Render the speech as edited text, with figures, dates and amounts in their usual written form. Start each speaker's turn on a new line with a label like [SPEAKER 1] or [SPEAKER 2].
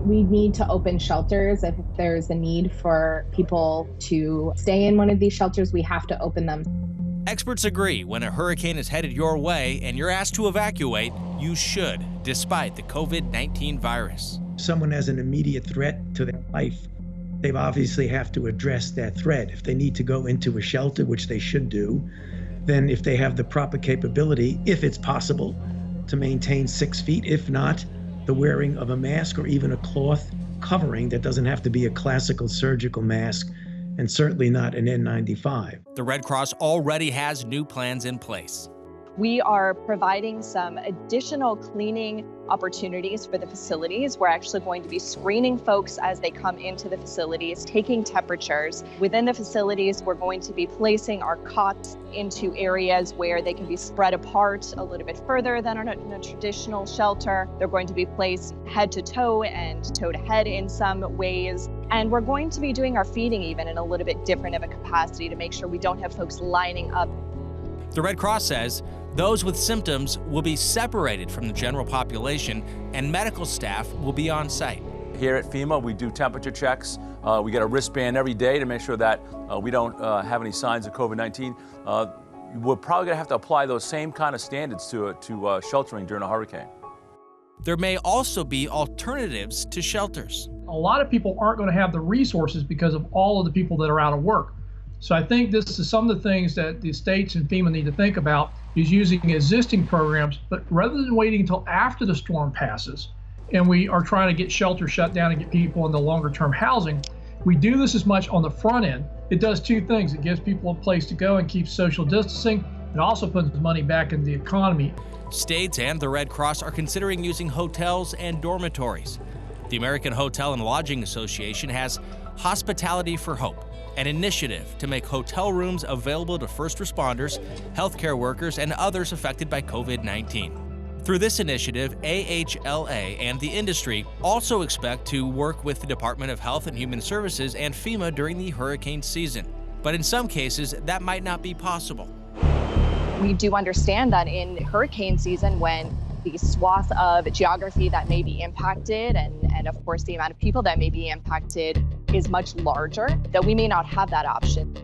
[SPEAKER 1] We need to open shelters. If there's a need for people to stay in one of these shelters, we have to open them.
[SPEAKER 2] Experts agree when a hurricane is headed your way and you're asked to evacuate, you should, despite the COVID-19 virus.
[SPEAKER 3] If someone has an immediate threat to their life, they obviously have to address that threat. If they need to go into a shelter, which they should do, then if they have the proper capability, if it's possible, to maintain 6 feet, if not, the wearing of a mask or even a cloth covering that doesn't have to be a classical surgical mask, and certainly not an N95.
[SPEAKER 2] The Red Cross already has new plans in place.
[SPEAKER 4] We are providing some additional cleaning opportunities for the facilities. We're actually going to be screening folks as they come into the facilities, taking temperatures. Within the facilities, we're going to be placing our cots into areas where they can be spread apart a little bit further than in a traditional shelter. They're going to be placed head to toe and toe to head in some ways. And we're going to be doing our feeding even in a little bit different of a capacity to make sure we don't have folks lining up.
[SPEAKER 2] The Red Cross says those with symptoms will be separated from the general population and medical staff will be on site.
[SPEAKER 5] Here at FEMA, we do temperature checks. We get a wristband every day to make sure that we don't have any signs of COVID-19. We're probably going to have to apply those same kind of standards to sheltering during a hurricane.
[SPEAKER 2] There may also be alternatives to shelters.
[SPEAKER 6] A lot of people aren't going to have the resources because of all of the people that are out of work. So I think this is some of the things that the states and FEMA need to think about, is using existing programs, but rather than waiting until after the storm passes and we are trying to get shelters shut down and get people into longer term housing, we do this as much on the front end. It does two things. It gives people a place to go and keeps social distancing. It also puts money back in the economy.
[SPEAKER 2] States and the Red Cross are considering using hotels and dormitories. The American Hotel and Lodging Association has Hospitality for Hope, an initiative to make hotel rooms available to first responders, healthcare workers, and others affected by COVID-19. Through this initiative, AHLA and the industry also expect to work with the Department of Health and Human Services and FEMA during the hurricane season. But in some cases, that might not be possible.
[SPEAKER 4] We do understand that in hurricane season, when the swath of geography that may be impacted and of course the amount of people that may be impacted is much larger, that we may not have that option.